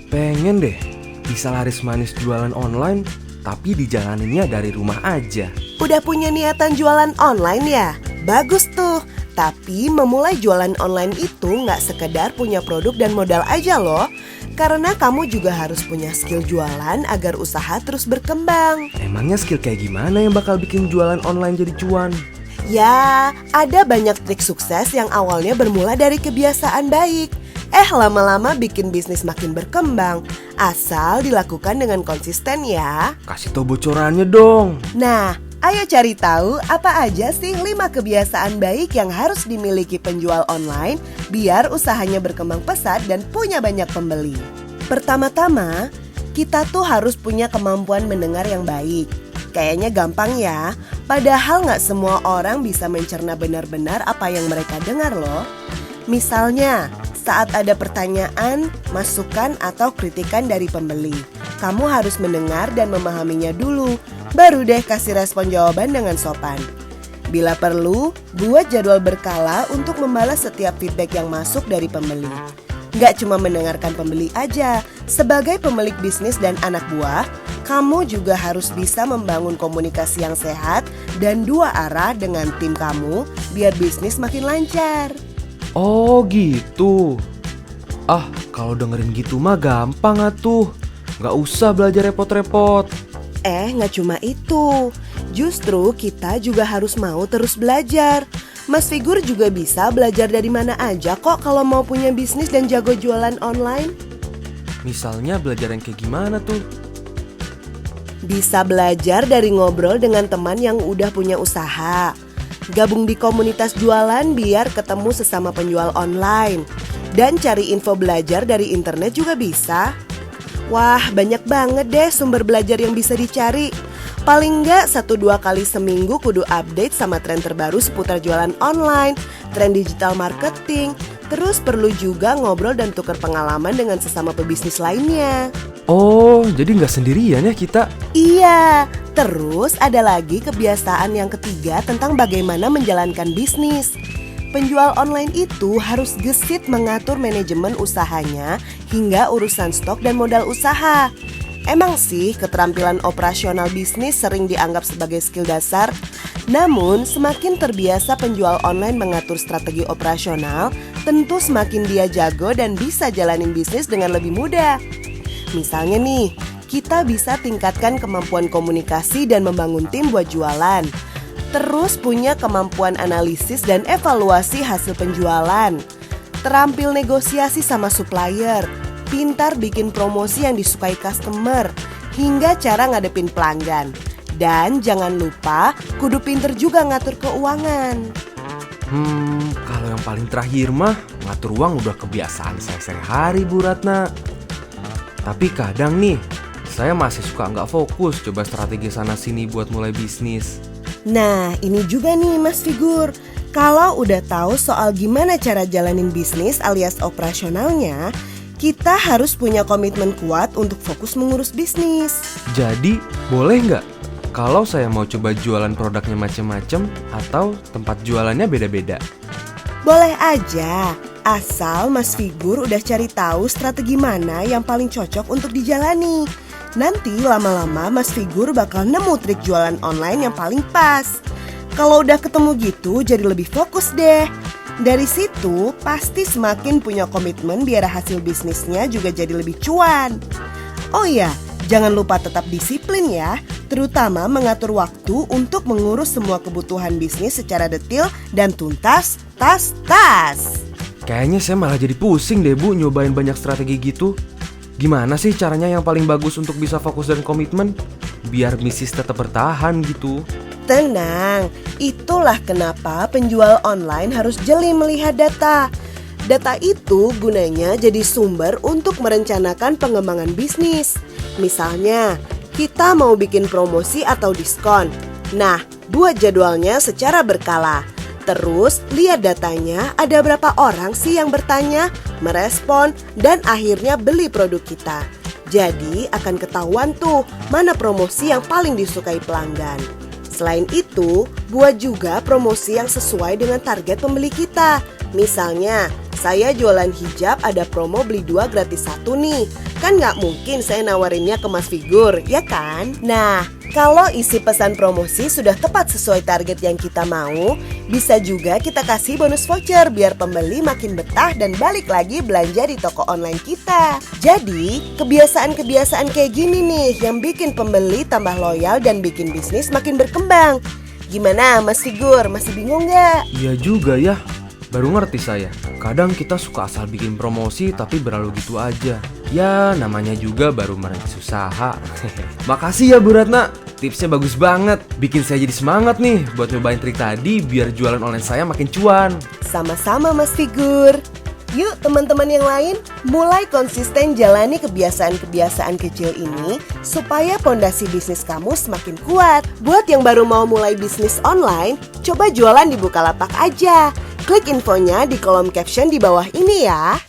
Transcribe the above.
Pengen deh bisa laris manis jualan online, tapi dijalaninnya dari rumah aja. Udah punya niatan jualan online ya? Bagus tuh. Tapi memulai jualan online itu nggak sekedar punya produk dan modal aja loh. Karena kamu juga harus punya skill jualan agar usaha terus berkembang. Emangnya skill kayak gimana yang bakal bikin jualan online jadi cuan? Ya, ada banyak trik sukses yang awalnya bermula dari kebiasaan baik. Lama-lama bikin bisnis makin berkembang. Asal dilakukan dengan konsisten ya. Kasih tau bocorannya dong. Nah, ayo cari tahu apa aja sih 5 kebiasaan baik yang harus dimiliki penjual online biar usahanya berkembang pesat dan punya banyak pembeli. Pertama-tama, kita tuh harus punya kemampuan mendengar yang baik. Kayaknya gampang ya, padahal nggak semua orang bisa mencerna benar-benar apa yang mereka dengar loh. Misalnya, saat ada pertanyaan, masukan atau kritikan dari pembeli, kamu harus mendengar dan memahaminya dulu. Baru deh kasih respon jawaban dengan sopan. Bila perlu, buat jadwal berkala untuk membalas setiap feedback yang masuk dari pembeli. Gak cuma mendengarkan pembeli aja, sebagai pemilik bisnis dan anak buah, kamu juga harus bisa membangun komunikasi yang sehat dan dua arah dengan tim kamu biar bisnis makin lancar. Oh gitu. Kalau dengerin gitu mah gampang atuh. Gak usah belajar repot-repot. Gak cuma itu. Justru kita juga harus mau terus belajar. Mas Figur juga bisa belajar dari mana aja kok kalau mau punya bisnis dan jago jualan online. Misalnya belajar yang kayak gimana tuh? Bisa belajar dari ngobrol dengan teman yang udah punya usaha. Gabung di komunitas jualan biar ketemu sesama penjual online. Dan cari info belajar dari internet juga bisa. Wah, banyak banget deh sumber belajar yang bisa dicari. Paling nggak 1-2 kali seminggu kudu update sama tren terbaru seputar jualan online, tren digital marketing. Terus perlu juga ngobrol dan tukar pengalaman dengan sesama pebisnis lainnya. Oh, jadi nggak sendirian ya kita? Iya, terus ada lagi kebiasaan yang ketiga tentang bagaimana menjalankan bisnis. Penjual online itu harus gesit mengatur manajemen usahanya hingga urusan stok dan modal usaha. Emang sih keterampilan operasional bisnis sering dianggap sebagai skill dasar. Namun semakin terbiasa penjual online mengatur strategi operasional, tentu semakin dia jago dan bisa jalanin bisnis dengan lebih mudah. Misalnya nih, kita bisa tingkatkan kemampuan komunikasi dan membangun tim buat jualan. Terus punya kemampuan analisis dan evaluasi hasil penjualan. Terampil negosiasi sama supplier. Pintar bikin promosi yang disukai customer. Hingga cara ngadepin pelanggan. Dan jangan lupa kudu pinter juga ngatur keuangan. Kalau yang paling terakhir mah ngatur uang udah kebiasaan saya sehari-hari Bu Ratna. Tapi kadang nih, saya masih suka nggak fokus coba strategi sana-sini buat mulai bisnis. Nah, ini juga nih Mas Figur. Kalau udah tahu soal gimana cara jalanin bisnis alias operasionalnya, kita harus punya komitmen kuat untuk fokus mengurus bisnis. Jadi, boleh nggak kalau saya mau coba jualan produknya macam-macam atau tempat jualannya beda-beda? Boleh aja, asal Mas Figur udah cari tahu strategi mana yang paling cocok untuk dijalani. Nanti lama-lama Mas Figur bakal nemu trik jualan online yang paling pas. Kalau udah ketemu gitu jadi lebih fokus deh. Dari situ pasti semakin punya komitmen biar hasil bisnisnya juga jadi lebih cuan. Oh iya, jangan lupa tetap disiplin ya. Terutama mengatur waktu untuk mengurus semua kebutuhan bisnis secara detail dan tuntas, tas. Kayaknya saya malah jadi pusing deh Bu nyobain banyak strategi gitu. Gimana sih caranya yang paling bagus untuk bisa fokus dan komitmen? Biar bisnis tetap bertahan gitu. Tenang, itulah kenapa penjual online harus jeli melihat data. Data itu gunanya jadi sumber untuk merencanakan pengembangan bisnis. Misalnya, kita mau bikin promosi atau diskon. Nah, buat jadwalnya secara berkala. Terus lihat datanya, ada berapa orang sih yang bertanya, merespon, dan akhirnya beli produk kita. Jadi akan ketahuan tuh mana promosi yang paling disukai pelanggan. Selain itu, buat juga promosi yang sesuai dengan target pembeli kita. Misalnya, Saya jualan hijab ada promo beli 2 gratis 1 nih. Kan nggak mungkin saya nawarinnya ke Mas Figur, ya kan? Nah, kalau isi pesan promosi sudah tepat sesuai target yang kita mau, bisa juga kita kasih bonus voucher biar pembeli makin betah dan balik lagi belanja di toko online kita. Jadi, kebiasaan-kebiasaan kayak gini nih yang bikin pembeli tambah loyal dan bikin bisnis makin berkembang. Gimana Mas Figur, masih bingung nggak? Iya juga ya, baru ngerti saya. Kadang kita suka asal bikin promosi tapi berlalu gitu aja. Ya namanya juga baru merintis usaha. Makasih ya Bu Ratna, tipsnya bagus banget. Bikin saya jadi semangat nih buat nyobain trik tadi biar jualan online saya makin cuan. Sama-sama Mas Figur. Yuk teman-teman yang lain, mulai konsisten jalani kebiasaan-kebiasaan kecil ini supaya pondasi bisnis kamu semakin kuat. Buat yang baru mau mulai bisnis online, coba jualan di Bukalapak aja. Klik infonya di kolom caption di bawah ini ya.